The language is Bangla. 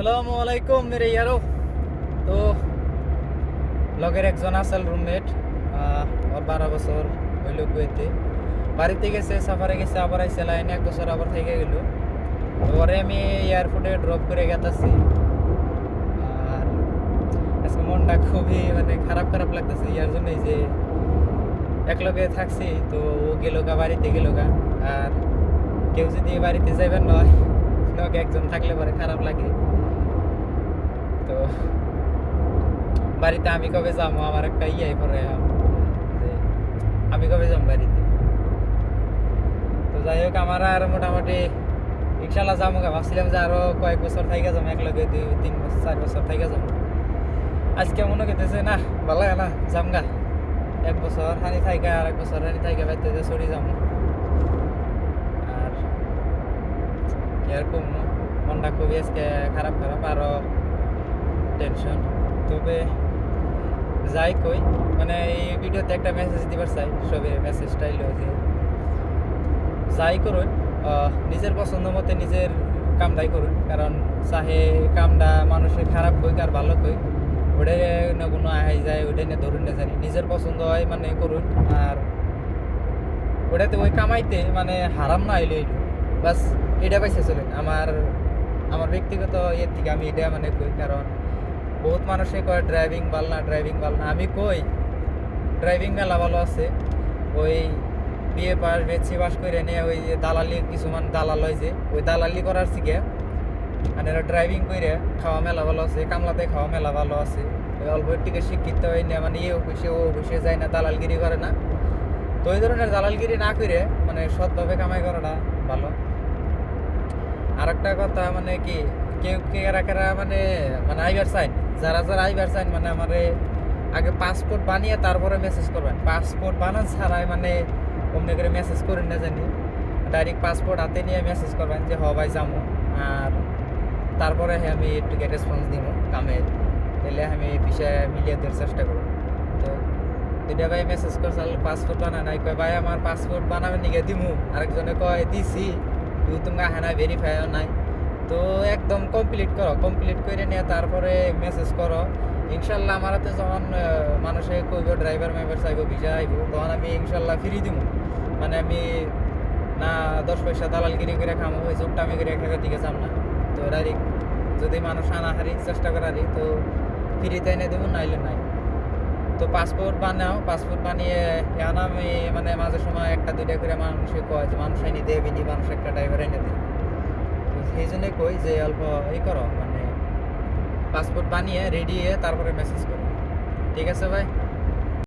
আসসালামু আলাইকুম মেরে ইয়ারো। তো লগের একজন আসল রুমমেট, ওর 12 বছর হইল কুয়েতে। বাড়িতে গেছে, সাফারে গেছে, আবার আইসে লাইনে 1 বছর আবার থেকে গেল। তো ওরে আমি এয়ারপোর্টে ড্রপ করে গেতাছি। আর আজকে মনটা খুবই খারাপ খারাপ লাগতেছে ইয়ার জন্যই যে একলগে থাকছি, তো ও গেল গা, বাড়িতে গেল গা। আর কেউ যদি বাড়িতে যাইবেন নয়, লগে একজন থাকলে পরে খারাপ লাগে। তো বাড়িতে আমি কবে যাবো, আমার একটা ইয়াই পরে যে আমি কবে যাম বাড়িতে। তো যাই হোক, আমার আর মোটামুটি ইনশাল্লাহ যাবো গা। ভাবছিলাম যে আরো কয়েক বছর থাইকা যাবো, একলগে 2-3 বছর 4 বছর থাইকা যাবো। আজকে মনে করতেছে না, ভালো লাগে না, যাম গা। 1 বছর হানি থাইকা আর 1 বছর হানি থাইকা বাইতে সরি যাবো। আর এরকম মনটা খুবই আজকে খারাপ খারাপ, আরো টেনশন। তবে যাই কই, এই ভিডিওতে একটা মেসেজ দিবার চাই সবে। মেসেজটা এলো যে যাই করুন, নিজের পছন্দ মতে নিজের কামটাই করুন। কারণ চাহে কামটা মানুষের খারাপ কই আর ভালো কই, ওটাই না কোনো আহাই যায়, ওটাই না ধরুন না জানি। নিজের পছন্দ হয় করুন। আর ওটাতে ওই কামাইতে হারাম না হইলে বাস, এটা পাইছে চলেন। আমার আমার ব্যক্তিগত ইয়ের থেকে আমি এটা কই। কারণ বহুত মানুষে কয় ড্রাইভিং ভালো না, ড্রাইভিং ভালো না। আমি কই ড্রাইভিং মেলা ভালো আছে। ওই বিএ পাস বেচি পাস করে নিয়ে ওই দালালি, কিছুমান দালাল হয় যে ওই দালালি করার শিখে এরা ড্রাইভিং করে খাওয়া মেলা ভালো আছে, কামলাতে খাওয়া মেলা ভালো আছে। ওই অল্প টিকে শিক্ষিত হয় না, এ অফিসে ও অফিসে যায় না, দালালগিরি করে না। তো ওই ধরনের দালালগিরি না করে সৎভাবে কামাই করাটা ভালো। আর একটা কথা কি, কেউ কেরা কেরা আইবার চাইন, যারা যারা আইবার চাইন আমার আগে পাসপোর্ট বানিয়ে তারপরে মেসেজ করবেন। পাসপোর্ট বানান ছাড়াই অমনি করে মেসেজ করেন না জানি, ডাইরেক্ট পাসপোর্ট হাতে নিয়ে মেসেজ করবেন যে হ ভাই যাবো। আর তারপরে আমি একটু রেসপন্স দিব কামের, তাহলে আমি পিছিয়ে মিলিয়ে দেওয়ার চেষ্টা করব। তো এটা ভাই মেসেজ করছে পাসপোর্ট বানা নাই, কয় ভাই আমার পাসপোর্ট বানাবেন নিকে দিমু। আরেকজনে কয় দিছি, তুমি আহে নাই, ভেরিফাইও নাই। তো একদম কমপ্লিট করো, কমপ্লিট করে নিয়ে তারপরে মেসেজ করো। ইনশাল্লাহ আমার হাতে যখন মানুষে কইব ড্রাইভার মেম্বার চাইব, ভিসা আইব, তখন আমি ইনশাল্লাহ ফ্রি দিব। আমি না 10 পয়সা দালালগিরি করে খামো, ওই চোখটা আমি করে একটা দিকে যাম না। তো ডাইরেক্ট যদি মানুষ আনাহারি চেষ্টা করারি, তো ফ্রিতে এনে দেবো, নাইলে নাই। তো পাসপোর্ট বানাও, পাসপোর্ট বানিয়ে এখন আমি মাঝে সময় 1-2টা করে মানুষে কয় যে মানুষ এনে দেবিনি, মানুষ একটা ড্রাইভার এনে দেয়। সেই জন্যই কই যে অল্প করো, পাসপোর্ট বানিয়ে রেডি তারপরে মেসেজ করো। ঠিক আছে ভাই।